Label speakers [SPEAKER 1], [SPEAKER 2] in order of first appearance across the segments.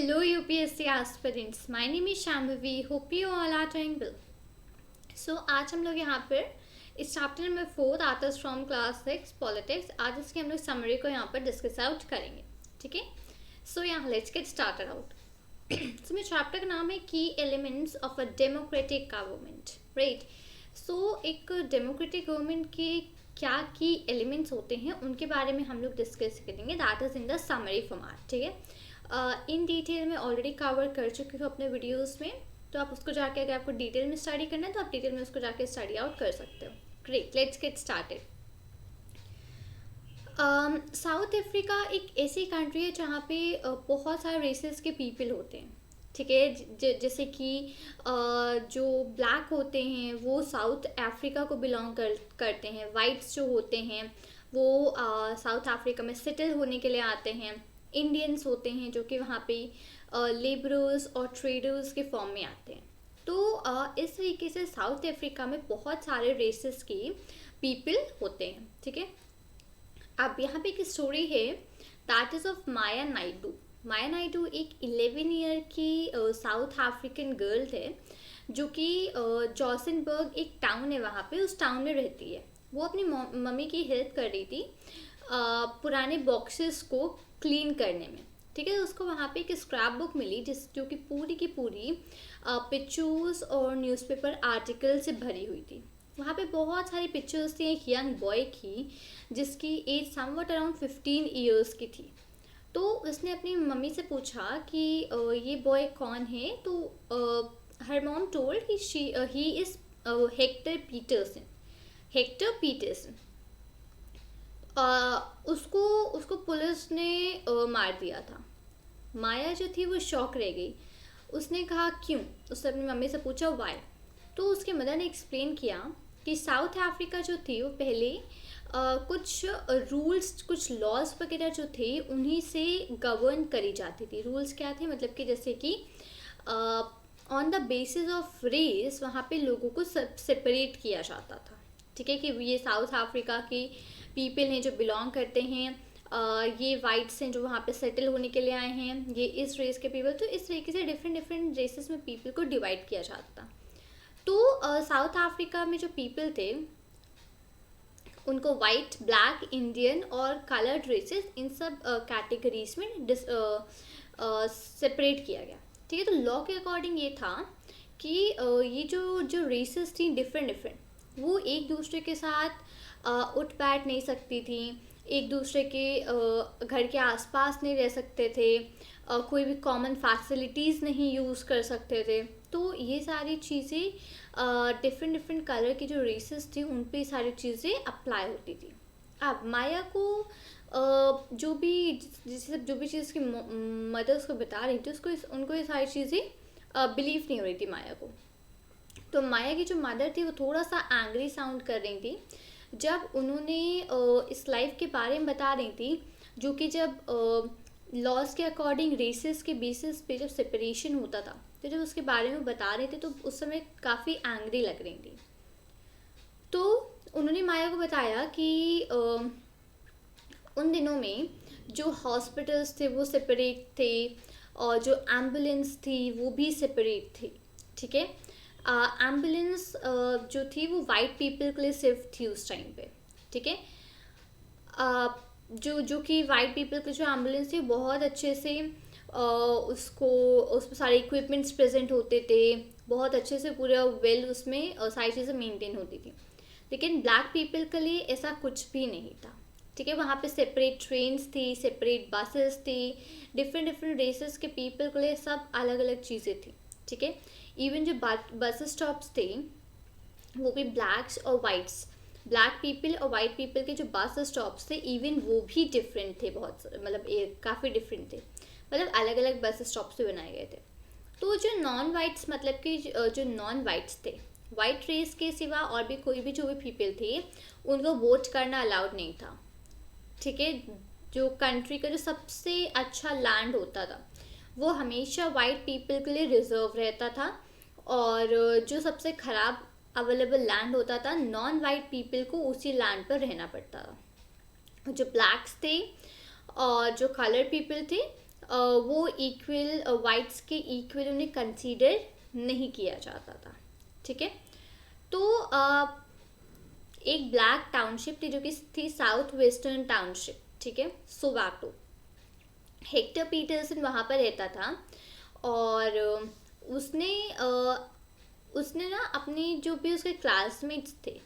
[SPEAKER 1] Hello UPSC aspirants, my name is Shambhavi. Hope you all are doing well. So आज हम लोग यहाँ पर इस chapter number 4 arts from class 6 politics आज इसकी हम लोग समरी को यहाँ पर डिस्कस आउट करेंगे. ठीक है, सो यहाँ let's get started out. So मेरे चैप्टर का नाम है की elements of a democratic government. Right, so एक डेमोक्रेटिक गवर्नमेंट के क्या की एलिमेंट्स होते हैं उनके बारे में हम लोग डिस्कस करेंगे. That is in the summary format. ठीक है, इन डिटेल में ऑलरेडी कवर कर चुकी हूँ अपने वीडियोस में, तो आप उसको जाके अगर आपको डिटेल में स्टडी करना है तो आप डिटेल में उसको जाके स्टडी आउट कर सकते हो. Great, let's get started. South Africa एक ऐसी कंट्री है जहाँ पे बहुत सारे रेसेस के पीपल होते हैं. ठीक है, जैसे कि जो ब्लैक होते हैं वो साउथ अफ्रीका को बिलोंग करते हैं. वाइट्स जो होते हैं वो साउथ अफ्रीका में सेटल होने के लिए आते हैं. इंडियंस होते हैं जो कि वहाँ पे लेबरर्स और ट्रेडर्स के फॉर्म में आते हैं. तो इस तरीके से साउथ अफ्रीका में बहुत सारे रेसेस के पीपल होते हैं. ठीक है, अब यहाँ पे एक स्टोरी है दैट इज़ ऑफ माया नायडू. माया नायडू एक 11 ईयर की साउथ अफ्रीकन गर्ल थे जो कि जॉसनबर्ग एक टाउन है वहाँ पे, उस टाउन में रहती है. वो अपनी मम्मी की हेल्प कर रही थी पुराने बॉक्सेस को क्लीन करने में. ठीक है, उसको वहाँ पे एक स्क्रैप बुक मिली जो कि पूरी की पूरी पिक्चर्स और न्यूज़पेपर आर्टिकल से भरी हुई थी. वहाँ पे बहुत सारी पिक्चर्स थी एक यंग बॉय की जिसकी एज समवट अराउंड 15 ईयर्स की थी. तो उसने अपनी मम्मी से पूछा कि ये बॉय कौन है. तो her mom told he is Hector Pieterson. Hector Pieterson. उसको पुलिस ने मार दिया था. माया जो थी वो शॉक रह गई. उसने कहा क्यों. उसने अपनी मम्मी से पूछा वाई. तो उसके मदर ने एक्सप्लेन किया कि साउथ अफ्रीका जो थी वो पहले कुछ रूल्स कुछ लॉज वगैरह जो थे उन्हीं से गवर्न करी जाती थी. रूल्स क्या थे, मतलब कि जैसे कि on the basis of race वहाँ पे लोगों को सेपरेट किया जाता था. ठीक है, कि ये साउथ अफ्रीका की पीपल हैं जो बिलोंग करते हैं, ये वाइट्स हैं जो वहाँ पे सेटल होने के लिए आए हैं, ये इस रेस के पीपल. तो इस तरीके से डिफरेंट डिफरेंट रेसेस में पीपल को डिवाइड किया जाता था. तो साउथ अफ्रीका में जो पीपल थे उनको वाइट, ब्लैक, इंडियन और कलर्ड रेसेस इन सब कैटेगरीज में सेपरेट किया गया. ठीक है, तो लॉ के अकॉर्डिंग ये था कि ये जो रेसेस थी डिफरेंट वो एक दूसरे के साथ उठ बैठ नहीं सकती थी, एक दूसरे के घर के आसपास नहीं रह सकते थे, कोई भी कॉमन फैसिलिटीज़ नहीं यूज़ कर सकते थे. तो ये सारी चीज़ें डिफरेंट कलर की जो रेसेस थी उन पे सारी चीज़ें अप्लाई होती थी. अब माया को जो भी चीज़ की मदर उसको बता रही थी उनको ये सारी चीज़ें बिलीव नहीं हो रही थी माया को. तो माया की जो मदर थी वो थोड़ा सा एंग्री साउंड कर रही थी जब उन्होंने इस लाइफ के बारे में बता रही थी जो कि जब लॉज के अकॉर्डिंग रेसेस के बेसिस पे जब सेपरेशन होता था तो जब उसके बारे में बता रहे थे तो उस समय काफ़ी एंग्री लग रही थी. तो उन्होंने माया को बताया कि उन दिनों में जो हॉस्पिटल्स थे वो सेपरेट थे और जो एम्बुलेंस थी वो भी सेपरेट थी. ठीक है, एम्बुलेंस जो थी वो वाइट पीपल के लिए सिर्फ थी उस टाइम पे. ठीक है, जो कि वाइट पीपल की जो एम्बुलेंस थी बहुत अच्छे से उसमें सारे इक्विपमेंट्स प्रेजेंट होते थे, बहुत अच्छे से पूरा वेल उसमें सारी चीज़ें मेंटेन होती थी. लेकिन ब्लैक पीपल के लिए ऐसा कुछ भी नहीं था. ठीक है, वहाँ पे सेपरेट ट्रेन्स थी, सेपरेट बसेस थी, डिफरेंट रेसेस के पीपल के लिए सब अलग अलग चीज़ें थी. ठीक है, इवन जो बस स्टॉप्स थे वो भी ब्लैक्स और वाइट्स, ब्लैक पीपल और वाइट पीपल के जो बस स्टॉप्स थे इवन वो भी डिफरेंट थे. बहुत मतलब काफ़ी डिफरेंट थे, मतलब अलग अलग बस स्टॉप से बनाए गए थे. तो जो नॉन वाइट्स मतलब कि जो नॉन वाइट्स थे, वाइट रेस के सिवा और भी कोई भी जो भी पीपल थे उनको वोट करना अलाउड नहीं था. ठीक है, जो कंट्री का जो सबसे अच्छा लैंड होता था वो हमेशा वाइट पीपल के लिए रिजर्व रहता था और जो सबसे ख़राब अवेलेबल लैंड होता था नॉन वाइट पीपल को उसी लैंड पर रहना पड़ता था. जो ब्लैक्स थे और जो कलर पीपल थे वो इक्वल वाइट्स के इक्वल उन्हें कंसीडर नहीं किया जाता था, ठीक है। तो एक ब्लैक टाउनशिप थी जो कि थी साउथ वेस्टर्न टाउनशिप, ठीक है, सोवाटो। हेक्टर पीटरसन वहाँ पर रहता था और उसने उसने ना अपने जो भी उसके क्लासमेट्स थे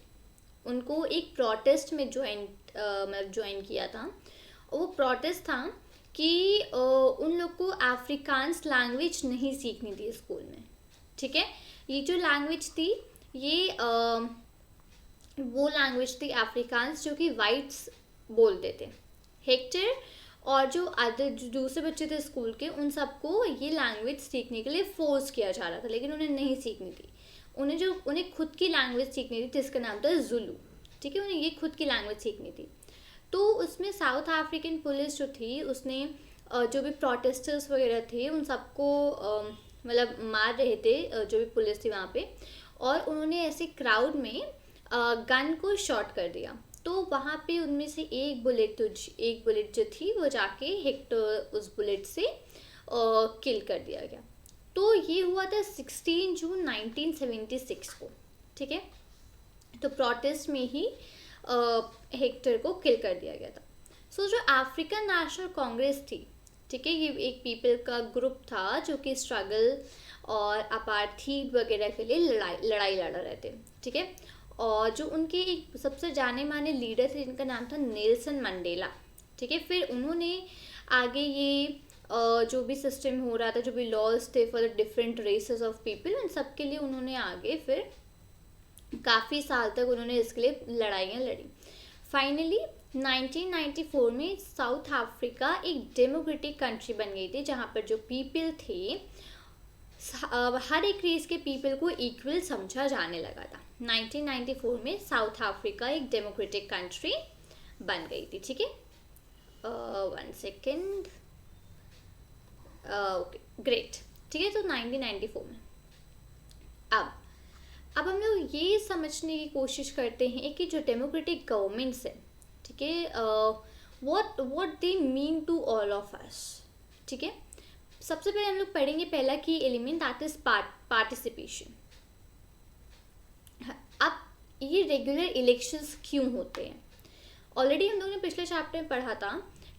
[SPEAKER 1] उनको एक प्रोटेस्ट में ज्वाइन किया था। और वो प्रोटेस्ट था कि उन लोग को अफ्रीकान्स लैंग्वेज नहीं सीखनी थी स्कूल में, ठीक है। ये जो लैंग्वेज थी ये वो लैंग्वेज थी अफ्रीकान्स जो कि वाइट्स बोलते थे। हेक्टर और जो दूसरे बच्चे थे स्कूल के उन सबको ये लैंग्वेज सीखने के लिए फोर्स किया जा रहा था, लेकिन उन्हें नहीं सीखनी थी। उन्हें खुद की लैंग्वेज सीखनी थी जिसका नाम था जुलू, ठीक है। उन्हें ये खुद की लैंग्वेज सीखनी थी। तो उसमें साउथ अफ्रीकन पुलिस जो थी उसने जो भी प्रोटेस्टर्स वगैरह थे उन सबको मतलब मार रहे थे, जो भी पुलिस थी वहाँ पे, और उन्होंने ऐसे क्राउड में गन को शॉट कर दिया। तो वहाँ पे उनमें से एक बुलेट जो थी वो जाके हेक्टर उस बुलेट से किल कर दिया गया। तो ये हुआ था 16 जून 1976 को, ठीक है। तो प्रोटेस्ट में ही हेक्टर को किल कर दिया गया था। सो जो अफ्रीकन नेशनल कांग्रेस थी, ठीक है, ये एक पीपल का ग्रुप था जो कि स्ट्रगल और अपार्थीड वगैरह के लिए लड़ाई लड़ रहे थे, ठीक है। और जो उनके एक सबसे जाने माने लीडर थे जिनका नाम था नेल्सन मंडेला, ठीक है। फिर उन्होंने आगे ये जो भी सिस्टम हो रहा था, जो भी लॉज थे for the different races of people, उन सब के लिए उन्होंने आगे फिर काफ़ी साल तक उन्होंने इसके लिए लड़ाइयाँ लड़ी। फाइनली 1994 में साउथ अफ्रीका एक डेमोक्रेटिक कंट्री बन गई थी जहाँ पर जो पीपल थे हर एक रेस के पीपल को इक्वल समझा जाने लगा था। 1994 में साउथ अफ्रीका एक डेमोक्रेटिक कंट्री बन गई थी, ठीक है। 1 सेकेंड, ओके ग्रेट, ठीक है। तो 1994 में अब हम लोग ये समझने की कोशिश करते हैं कि जो डेमोक्रेटिक गवर्नमेंट्स है, ठीक है, what they mean to all of us, ठीक है। सबसे पहले हम लोग पढ़ेंगे पहला की एलिमेंट दैट इज पार्टिसिपेशन। अब ये रेगुलर इलेक्शंस क्यों होते हैं? ऑलरेडी हम लोगों ने पिछले चैप्टर में पढ़ा था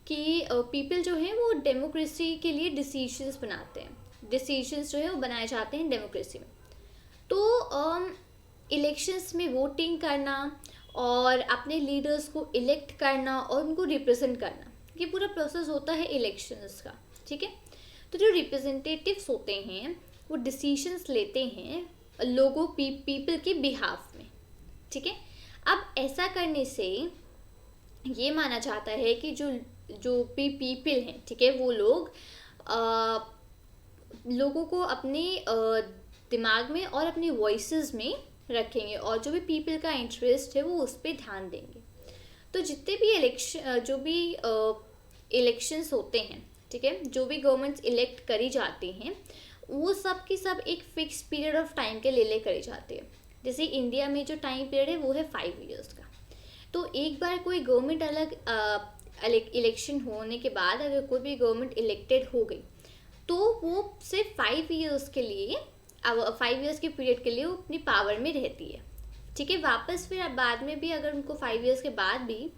[SPEAKER 1] कि पीपल जो है वो डेमोक्रेसी के लिए डिसीजंस बनाते हैं, डिसीजंस जो है वो बनाए जाते हैं डेमोक्रेसी में। तो इलेक्शंस में वोटिंग करना और अपने लीडर्स को इलेक्ट करना और उनको रिप्रेजेंट करना, ये पूरा प्रोसेस होता है इलेक्शंस का, ठीक है। तो जो रिप्रेजेंटेटिव्स होते हैं वो डिसीजंस लेते हैं लोगों पीपल के बिहाफ में, ठीक है। अब ऐसा करने से ये माना जाता है कि जो भी पीपल हैं, ठीक है, वो लोग लोगों को अपने दिमाग में और अपनी वॉइसेस में रखेंगे और जो भी पीपल का इंटरेस्ट है वो उस पर ध्यान देंगे। तो जितने भी इलेक्शंस होते हैं, ठीक है, जो भी गवर्नमेंट्स इलेक्ट करी जाती हैं वो सब की सब एक फिक्स पीरियड ऑफ टाइम के लिए करी जाती है। जैसे इंडिया में जो टाइम पीरियड है वो है 5 इयर्स का। तो एक बार कोई गवर्नमेंट इलेक्शन होने के बाद अगर कोई भी गवर्नमेंट इलेक्टेड हो गई तो वो सिर्फ 5 इयर्स के लिए 5 इयर्स के पीरियड के लिए वो अपनी पावर में रहती है, ठीक है। वापस फिर बाद में भी अगर उनको 5 इयर्स के बाद भी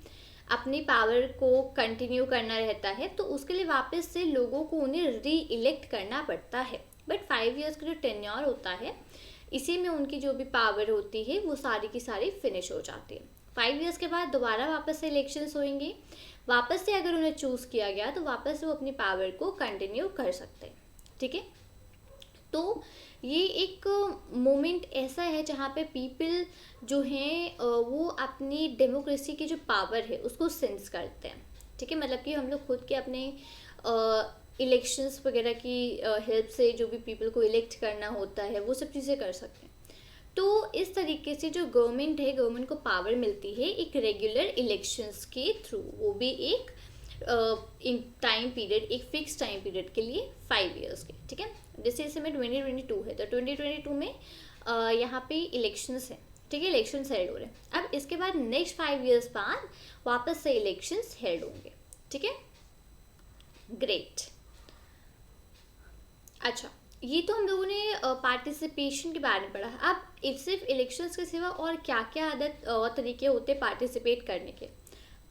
[SPEAKER 1] अपनी पावर को कंटिन्यू करना रहता है तो उसके लिए वापस से लोगों को उन्हें री इलेक्ट करना पड़ता है। बट 5 इयर्स का जो टेन्योर होता है इसी में उनकी जो भी पावर होती है वो सारी की सारी फिनिश हो जाती है। 5 इयर्स के बाद दोबारा वापस से इलेक्शंस होंगे, वापस से अगर उन्हें चूज़ किया गया तो वापस से वो अपनी पावर को कंटिन्यू कर सकते हैं, ठीक है। तो ये एक मोमेंट ऐसा है जहाँ पे पीपल जो हैं वो अपनी डेमोक्रेसी की जो पावर है उसको सेंस करते हैं, ठीक है। मतलब कि हम लोग खुद के अपने इलेक्शंस वगैरह की हेल्प से जो भी पीपल को इलेक्ट करना होता है वो सब चीज़ें कर सकते हैं। तो इस तरीके से जो गवर्नमेंट है, गवर्नमेंट को पावर मिलती है एक रेगुलर इलेक्शंस के थ्रू, वो भी एक टाइम पीरियड, एक फिक्स टाइम पीरियड के लिए 5 इयर्स के, ठीक है। जैसे इस समय 2022 है तो 2022 में यहाँ पे इलेक्शंस है, ठीक है, इलेक्शंस हेल्ड हो रहे हैं। अब इसके बाद नेक्स्ट 5 इयर्स बाद वापस से इलेक्शंस हेल्ड होंगे, ठीक है, ग्रेट। अच्छा, ये तो हम लोगों ने पार्टिसिपेशन के बारे में पढ़ा। अब सिर्फ इलेक्शंस के सिवा और क्या क्या आदत और तरीके होते हैं पार्टिसिपेट करने के।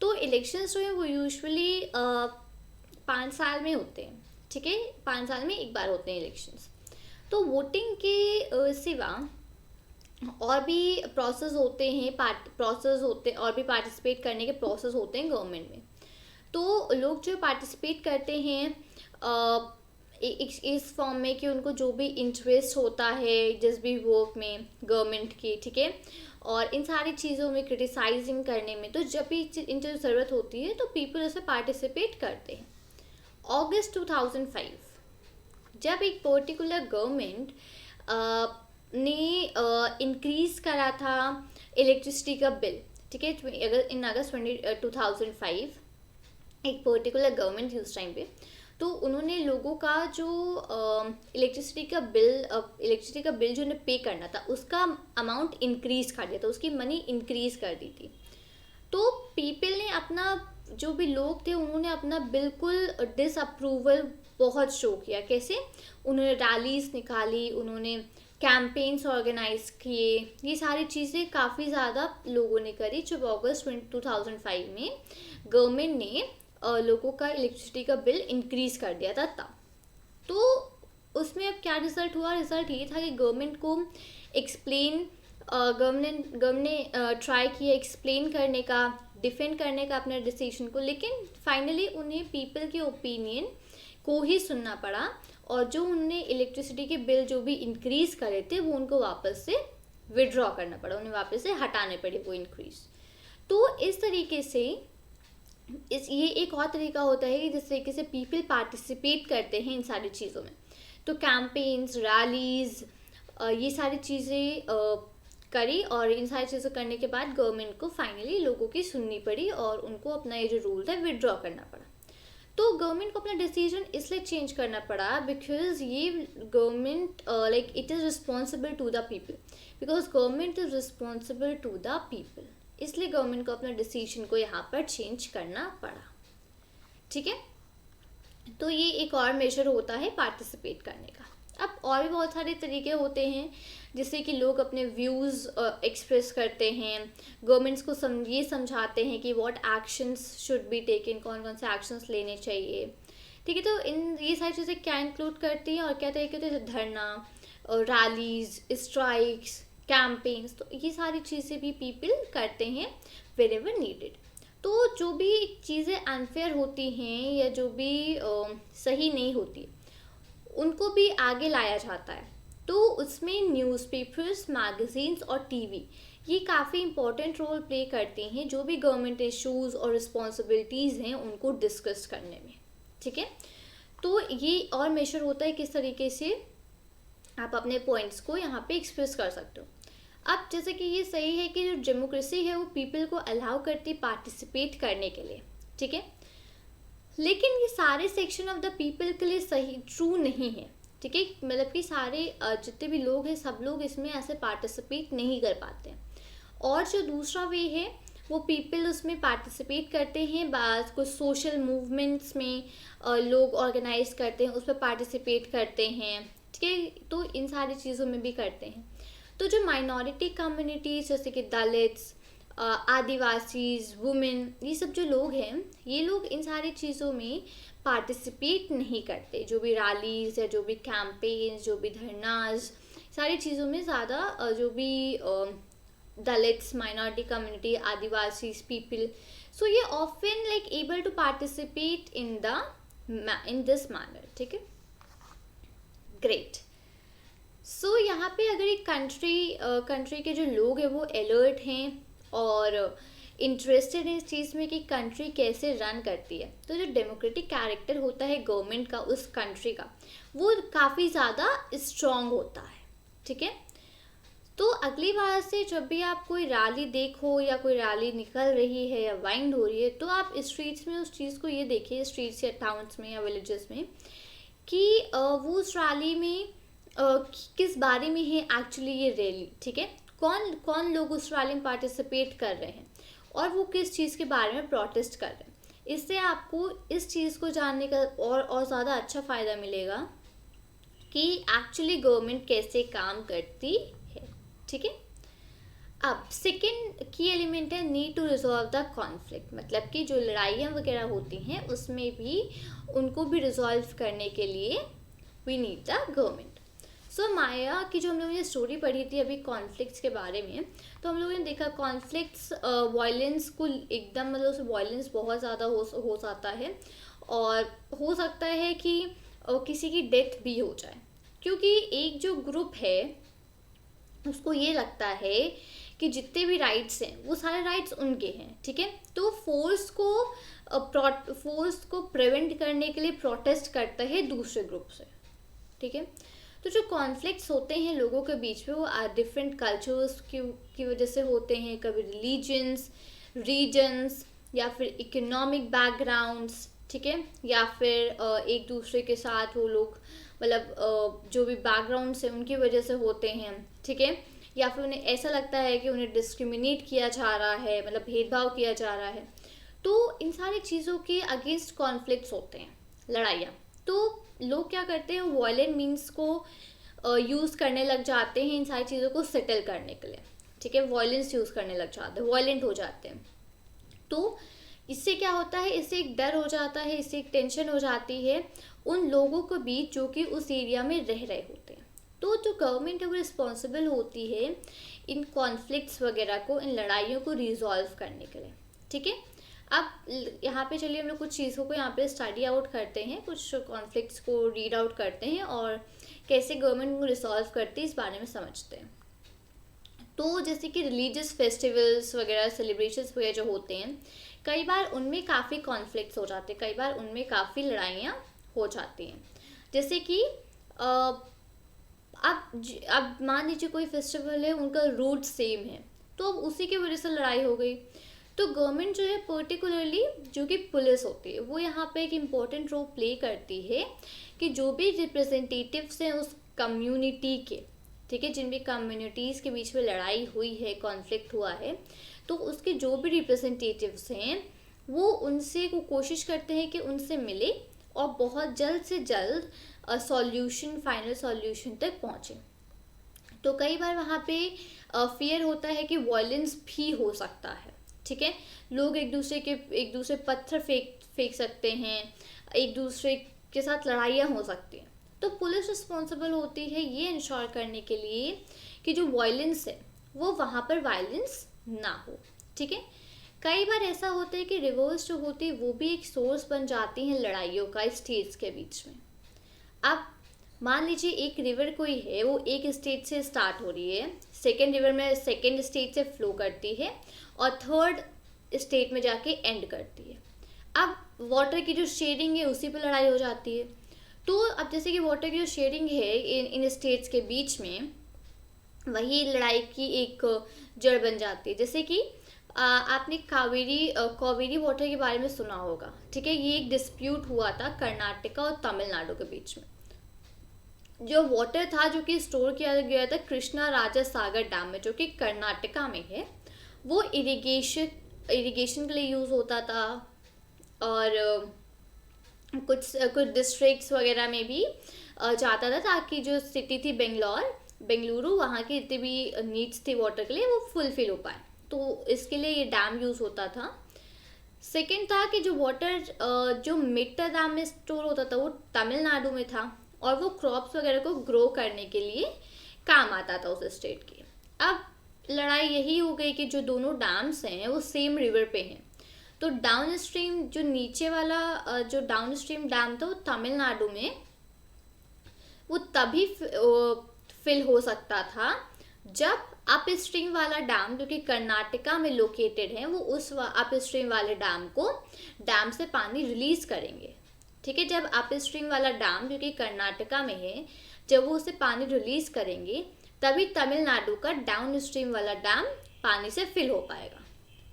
[SPEAKER 1] तो इलेक्शंस जो है वो यूजुअली 5 साल में होते हैं, ठीक है, 5 साल में एक बार होते हैं इलेक्शंस। तो वोटिंग के सिवा और भी प्रोसेस होते हैं, प्रोसेस होते और भी पार्टिसिपेट करने के प्रोसेस होते हैं गवर्नमेंट में। तो लोग जो पार्टिसिपेट करते हैं इस फॉर्म में कि उनको जो भी इंटरेस्ट होता है जिस भी वर्क में गवर्नमेंट की, ठीक है, और इन सारी चीज़ों में क्रिटिसाइजिंग करने में, तो जब भी इनकी ज़रूरत होती है तो पीपल उसमें पार्टिसिपेट करते हैं। अगस्त 2005 जब एक पर्टिकुलर गवर्नमेंट ने इंक्रीज करा था इलेक्ट्रिसिटी का बिल, ठीक है, अगर इन अगस्त 2005 एक पर्टिकुलर गवर्नमेंट थी उस टाइम पे, तो उन्होंने लोगों का जो इलेक्ट्रिसिटी का बिल जो उन्हें पे करना था उसका अमाउंट इंक्रीज कर दिया था, उसकी मनी इंक्रीज कर दी थी। तो पीपल ने अपना, जो भी लोग थे उन्होंने अपना बिल्कुल डिसअप्रूवल बहुत शो किया। कैसे? उन्होंने रैलीज निकाली, उन्होंने कैंपेन्स ऑर्गेनाइज किए, ये सारी चीज़ें काफ़ी ज़्यादा लोगों ने करी जब अगस्त 2005 में गवर्नमेंट ने लोगों का इलेक्ट्रिसिटी का बिल इंक्रीज कर दिया था तब। तो उसमें अब क्या रिजल्ट हुआ? रिजल्ट ये था कि गवर्नमेंट को एक्सप्लेन, गवर्नमेंट ने ट्राई किया एक्सप्लेन करने का, डिफेंड करने का अपने डिसीजन को, लेकिन फाइनली उन्हें पीपल के ओपिनियन को ही सुनना पड़ा और जो उनने इलेक्ट्रिसिटी के बिल जो भी इंक्रीज करे थे वो उनको वापस से विड्रॉ करना पड़ा, उन्हें वापस से हटाने पड़े वो इंक्रीज। तो इस तरीके से ये एक और तरीका होता है कि जिस तरीके से पीपल पार्टिसिपेट करते हैं इन सारी चीज़ों में। तो कैंपेन्स, रैलीज, ये सारी चीज़ें करी और इन सारी चीज़ों करने के बाद गवर्नमेंट को फाइनली लोगों की सुननी पड़ी और उनको अपना ये जो रूल था विड्रॉ करना पड़ा। तो गवर्नमेंट को अपना डिसीजन इसलिए चेंज करना पड़ा बिकॉज ये government like it is responsible to the people, because government is responsible to the people, इसलिए गवर्नमेंट को अपना डिसीजन को यहाँ पर चेंज करना पड़ा, ठीक है। तो ये एक और मेजर होता है पार्टिसिपेट करने का। अब और भी बहुत सारे तरीके होते हैं जिससे कि लोग अपने व्यूज़ एक्सप्रेस करते हैं, गवर्नमेंट्स को ये समझाते हैं कि what actions should be taken, कौन कौन से एक्शंस लेने चाहिए, ठीक है। तो इन ये सारी चीज़ें क्या इंक्लूड करती हैं और क्या तरीके होते हैं? धरना, रैलीज, स्ट्राइक्स, कैंपेन्स, तो ये सारी चीज़ें भी पीपल करते हैं वेर एवर नीडेड। तो जो भी चीज़ें अनफेयर होती हैं या जो भी सही नहीं होती उनको भी आगे लाया जाता है। तो उसमें न्यूज़पेपर्स, मैगजीन्स और टीवी ये काफ़ी इम्पोर्टेंट रोल प्ले करते हैं जो भी गवर्नमेंट इश्यूज़ और रिस्पॉन्सिबिलिटीज़ हैं उनको डिस्कस करने में, ठीक है। तो ये और मेजर होता है किस तरीके से आप अपने पॉइंट्स को यहाँ पे एक्सप्रेस कर सकते हो। अब जैसे कि ये सही है कि जो डेमोक्रेसी है वो पीपल को अलाउ करती पार्टिसिपेट करने के लिए, ठीक है, लेकिन ये सारे सेक्शन ऑफ द पीपल के लिए सही ट्रू नहीं है, ठीक है। मतलब कि सारे जितने भी लोग हैं सब लोग इसमें ऐसे पार्टिसिपेट नहीं कर पाते हैं। और जो दूसरा वे है वो पीपल उसमें पार्टिसिपेट करते हैं, कुछ सोशल मूवमेंट्स में लोग ऑर्गेनाइज करते हैं, उसमें पार्टिसिपेट करते हैं, ठीक है। तो इन सारी चीज़ों में भी करते हैं। तो जो माइनॉरिटी कम्युनिटीज़ जैसे कि दलित्स, आदिवासीज, वुमेन, ये सब जो लोग हैं ये लोग इन सारी चीज़ों में पार्टिसिपेट नहीं करते। जो भी रैलीज या जो भी कैंपेन्स, जो भी धरनाज, सारी चीज़ों में ज़्यादा जो भी Dalits, minority community, Adivasis people, so ये often like able to participate in this manner, ठीक है। ग्रेट। सो यहाँ पे अगर एक कंट्री के जो लोग हैं वो अलर्ट हैं और इंटरेस्टेड है इस चीज़ में कि कंट्री कैसे रन करती है, तो जो डेमोक्रेटिक कैरेक्टर होता है गवर्नमेंट का उस कंट्री का वो काफ़ी ज़्यादा स्ट्रॉन्ग होता है, ठीक है। तो अगली बार से जब भी आप कोई रैली देखो या कोई रैली निकल रही है या वाइंड हो रही है तो आप स्ट्रीट्स में उस चीज़ को ये देखिए, स्ट्रीट्स या टाउन्स में या विलेजेस में, कि वो उस रैली में किस बारे में है एक्चुअली ये रैली, ठीक है। कौन कौन लोग उस रैली में पार्टिसिपेट कर रहे हैं और वो किस चीज़ के बारे में प्रोटेस्ट कर रहे हैं। इससे आपको इस चीज़ को जानने का और ज़्यादा अच्छा फ़ायदा मिलेगा कि एक्चुअली गवर्नमेंट कैसे काम करती है। ठीक है, अब सेकेंड की एलिमेंट है need to resolve the conflict, मतलब कि जो लड़ाइयाँ वगैरह होती हैं उसमें भी उनको भी रिजॉल्व करने के लिए वी नीड द गवर्नमेंट। सो माया की जो हम लोगों ने स्टोरी पढ़ी थी अभी कॉन्फ्लिक्ट्स के बारे में, तो हम लोगों ने देखा कॉन्फ्लिक्ट्स वायलेंस को एकदम, मतलब उसमें वायलेंस बहुत ज़्यादा हो जाता है, और हो सकता है कि किसी की डेथ भी हो जाए, क्योंकि एक जो ग्रुप है उसको ये लगता है कि जितने भी राइट्स हैं वो सारे राइट्स उनके हैं। ठीक है, तो फोर्स को प्रिवेंट करने के लिए प्रोटेस्ट करता है दूसरे ग्रुप से। ठीक है, तो जो कॉन्फ्लिक्ट्स होते हैं लोगों के बीच में वो डिफरेंट कल्चर्स की वजह से होते हैं, कभी रिलीजन्स, रीजन्स, या फिर इकोनॉमिक बैकग्राउंड्स। ठीक है, या फिर एक दूसरे के साथ वो लोग, मतलब जो भी बैकग्राउंड्स हैं उनकी वजह से होते हैं। ठीक है, या फिर उन्हें ऐसा लगता है कि उन्हें डिस्क्रिमिनेट किया जा रहा है, मतलब भेदभाव किया जा रहा है। तो इन सारी चीज़ों के अगेंस्ट कॉन्फ्लिक्ट्स होते हैं, लड़ाइयाँ। तो लोग क्या करते हैं, वायलेंट मीन्स को यूज़ करने लग जाते हैं इन सारी चीज़ों को सेटल करने के लिए। ठीक है, वायलेंस यूज़ करने लग जाते हैं, वायलेंट हो जाते हैं। तो इससे क्या होता है, इससे एक डर हो जाता है, इससे एक टेंशन हो जाती है उन लोगों के बीच जो कि उस एरिया में रह रहे होते हैं। तो जो गवर्नमेंट है वो रिस्पॉन्सिबल होती है इन कॉन्फ्लिक्ट्स वगैरह को, इन लड़ाइयों को रिजॉल्व करने के लिए। ठीक है, अब यहाँ पे चलिए हम लोग कुछ चीज़ों को यहाँ पे स्टडी आउट करते हैं, कुछ कॉन्फ्लिक्ट्स को रीड आउट करते हैं और कैसे गवर्नमेंट को रिजॉल्व करती है इस बारे में समझते हैं। तो जैसे कि रिलीजियस फेस्टिवल्स वगैरह, सेलिब्रेशंस वगैरह जो होते हैं, कई बार उनमें काफ़ी कॉन्फ्लिक्ट्स हो जाते हैं, कई बार उनमें काफ़ी लड़ाइयाँ हो जाती हैं। जैसे कि अब मान लीजिए कोई फेस्टिवल है, उनका रूट सेम है, तो अब उसी की वजह से लड़ाई हो गई। तो गवर्नमेंट जो है पर्टिकुलरली जो कि पुलिस होती है वो यहाँ पे एक इम्पोर्टेंट रोल प्ले करती है कि जो भी रिप्रेजेंटेटिव्स हैं उस कम्युनिटी के, ठीक है, जिन भी कम्युनिटीज़ के बीच में लड़ाई हुई है, कॉन्फ्लिक्ट हुआ है, तो उसके जो भी रिप्रेजेंटेटिव्स हैं वो उनसे को कोशिश करते हैं कि उनसे मिले और बहुत जल्द से जल्द सॉल्यूशन, फाइनल सॉल्यूशन तक पहुँचे। तो कई बार वहाँ पे फियर होता है कि वायलेंस भी हो सकता है। ठीक है, लोग एक दूसरे पत्थर फेंक सकते हैं, एक दूसरे के साथ लड़ाइयाँ हो सकती हैं। तो पुलिस रिस्पॉन्सिबल होती है ये इंश्योर करने के लिए कि जो वायलेंस है वो वहाँ पर वायलेंस ना हो। ठीक है, कई बार ऐसा होता है कि रिवर्स जो होती है वो भी एक सोर्स बन जाती हैं लड़ाइयों का स्टेट्स के बीच में। अब मान लीजिए एक रिवर कोई है, वो एक स्टेट से स्टार्ट हो रही है, सेकेंड रिवर में सेकेंड स्टेट से फ्लो करती है और थर्ड स्टेट में जाके एंड करती है। अब वाटर की जो शेयरिंग है उसी पे लड़ाई हो जाती है। तो अब जैसे कि वाटर की जो शेयरिंग है इन स्टेट्स के बीच में, वही लड़ाई की एक जड़ बन जाती है। जैसे कि आपने कावेरी वाटर के बारे में सुना होगा। ठीक है, ये एक डिस्प्यूट हुआ था कर्नाटका और तमिलनाडु के बीच में। जो वाटर था जो कि स्टोर किया गया था कृष्णा राजा सागर डैम में, जो कि कर्नाटका में है, वो इरिगेशन के लिए यूज़ होता था और कुछ डिस्ट्रिक्ट्स वगैरह में भी जाता था, ताकि जो सिटी थी बेंगलुरु, वहाँ की जितनी भी नीड्स थी वाटर के लिए वो फुलफिल हो पाए। तो इसके लिए ये डैम यूज़ होता था। सेकेंड था कि जो वाटर जो मेट्टा डैम में स्टोर होता था वो तमिलनाडु में था और वो क्रॉप्स वगैरह को ग्रो करने के लिए काम आता था उस स्टेट के। अब लड़ाई यही हो गई कि जो दोनों डैम्स हैं वो सेम रिवर पे हैं, तो डाउन स्ट्रीम जो नीचे वाला जो डाउन स्ट्रीम डैम था वो तमिलनाडु में वो तभी फिल हो सकता था जब अप स्ट्रीम वाला डैम जो कि कर्नाटका में लोकेटेड है वो उस अप स्ट्रीम वाले डैम से पानी रिलीज करेंगे। ठीक है, जब अप स्ट्रीम वाला डैम जो कि कर्नाटका में है जब वो उसे पानी रिलीज करेंगे तभी तमिलनाडु का डाउन स्ट्रीम वाला डैम पानी से फिल हो पाएगा।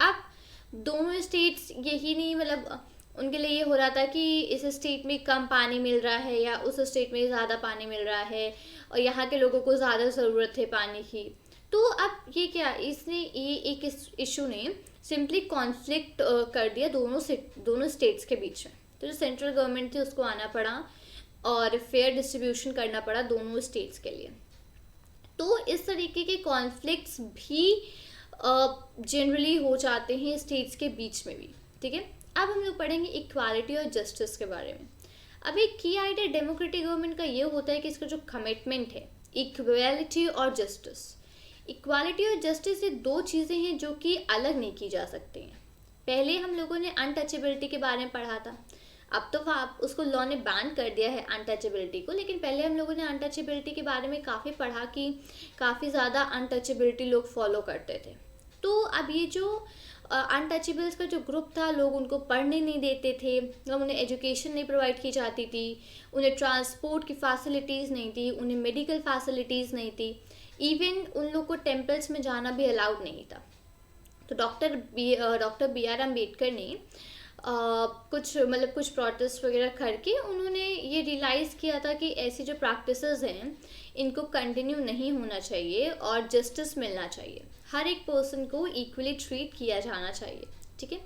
[SPEAKER 1] अब दोनों स्टेट्स यही नहीं, मतलब उनके लिए ये हो रहा था कि इस स्टेट में कम पानी मिल रहा है या उस स्टेट में ज़्यादा पानी मिल रहा है और यहाँ के लोगों को ज़्यादा ज़रूरत है पानी की। तो अब ये क्या, ये एक इशू ने सिंपली कॉन्फ्लिक्ट कर दिया दोनों स्टेट्स के बीच में। तो जो सेंट्रल गवर्नमेंट थी उसको आना पड़ा और फेयर डिस्ट्रीब्यूशन करना पड़ा दोनों स्टेट्स के लिए। तो इस तरीके के कॉन्फ्लिक्ट्स भी जनरली हो जाते हैं स्टेट्स के बीच में भी, ठीक है। अब हम लोग पढ़ेंगे इक्वालिटी और जस्टिस के बारे में। अब एक की आइडिया डेमोक्रेटिक गवर्नमेंट का ये होता है कि इसका जो कमिटमेंट है इक्वालिटी और जस्टिस। इक्वालिटी और जस्टिस ये दो चीज़ें हैं जो कि अलग नहीं की जा सकती हैं। पहले हम लोगों ने अनटचेबिलिटी के बारे में पढ़ा था, अब तो उसको लॉ ने बैन कर दिया है अनटचेबिलिटी को, लेकिन पहले हम लोगों ने अनटचेबिलिटी के बारे में काफ़ी पढ़ा कि काफ़ी ज़्यादा अनटचेबिलिटी लोग फॉलो करते थे। तो अब ये जो अनटचेबल्स का जो ग्रुप था, लोग उनको पढ़ने नहीं देते थे, उन्हें एजुकेशन नहीं प्रोवाइड की जाती थी, उन्हें ट्रांसपोर्ट की फैसिलिटीज़ नहीं थी, उन्हें मेडिकल फैसिलिटीज़ नहीं थी, इवन उन लोग को टेम्पल्स में जाना भी अलाउड नहीं था। तो डॉक्टर बी आर अम्बेडकर ने कुछ प्रोटेस्ट वगैरह करके उन्होंने ये रियलाइज़ किया था कि ऐसी जो प्रैक्टिसेस हैं इनको कंटिन्यू नहीं होना चाहिए और जस्टिस मिलना चाहिए, हर एक पर्सन को इक्वली ट्रीट किया जाना चाहिए, ठीक है।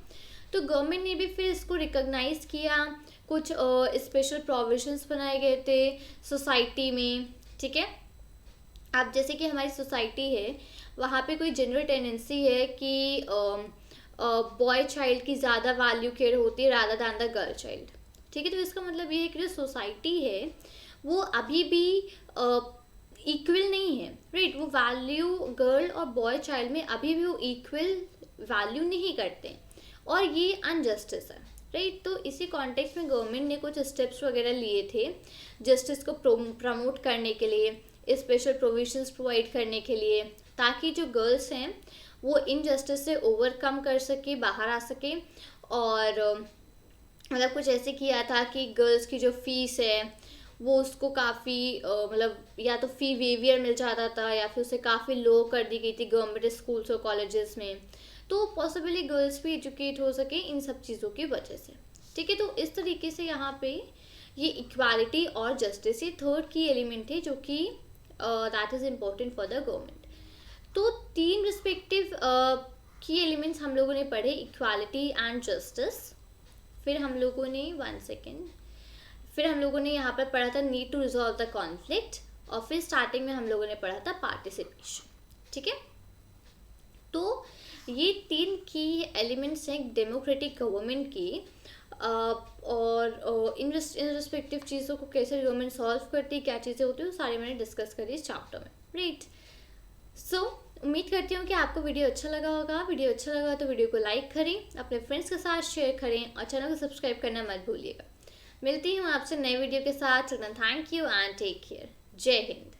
[SPEAKER 1] तो गवर्नमेंट ने भी फिर इसको रिकॉग्नाइज़ किया, कुछ स्पेशल प्रोविजंस बनाए गए थे सोसाइटी में, ठीक है। अब जैसे कि हमारी सोसाइटी है, वहाँ पे कोई जनरल टेंडेंसी है कि बॉय चाइल्ड की ज़्यादा वैल्यू केयर होती है rather than the girl child, ठीक है। तो इसका मतलब ये है कि जो सोसाइटी है वो अभी भी इक्वल नहीं है, राइट। वो वैल्यू गर्ल और बॉय चाइल्ड में अभी भी वो इक्वल वैल्यू नहीं करते और ये अनजस्टिस है, राइट। तो इसी कॉन्टेक्स्ट में गवर्नमेंट ने कुछ स्टेप्स वगैरह लिए थे जस्टिस को प्रमोट करने के लिए, स्पेशल प्रोविजंस प्रोवाइड करने के लिए, ताकि जो गर्ल्स हैं वो इनजस्टिस से ओवरकम कर सके, बाहर आ सके। और मतलब कुछ ऐसे किया था कि गर्ल्स की जो फीस है वो उसको काफ़ी मतलब या तो फ़ी वेवियर मिल जाता था या फिर उसे काफ़ी लो कर दी गई थी गवर्नमेंट स्कूल्स और कॉलेजेस में, तो पॉसिबली गर्ल्स भी एजुकेट हो सके इन सब चीज़ों की वजह से, ठीक है। तो इस तरीके से यहाँ पे ये इक्वालिटी और जस्टिस ये थर्ड की एलिमेंट है जो कि that is important for the government. तो तीन रिस्पेक्टिव की एलिमेंट्स हम लोगों ने पढ़े, इक्वालिटी एंड जस्टिस। फिर हम लोगों ने फिर हम लोगों ने यहाँ पर पढ़ा था need to resolve the conflict, और फिर स्टार्टिंग में हम लोगों ने पढ़ा था पार्टिसिपेशन, ठीक है। तो ये तीन की एलिमेंट्स हैं डेमोक्रेटिक गवर्नमेंट की, और इन रिस्पेक्टिव चीज़ों को कैसे गवर्नमेंट सॉल्व करती है, क्या चीज़ें होती है, वो सारे मैंने डिस्कस करी इस चैप्टर में, राइट। सो उम्मीद करती हूँ कि आपको वीडियो अच्छा लगा होगा। वीडियो अच्छा लगा तो वीडियो को लाइक करें, अपने फ्रेंड्स के साथ शेयर करें और चैनल को सब्सक्राइब करना मत भूलिएगा। मिलती हूँ आपसे नए वीडियो के साथ। Thank you and take care. जय हिंद।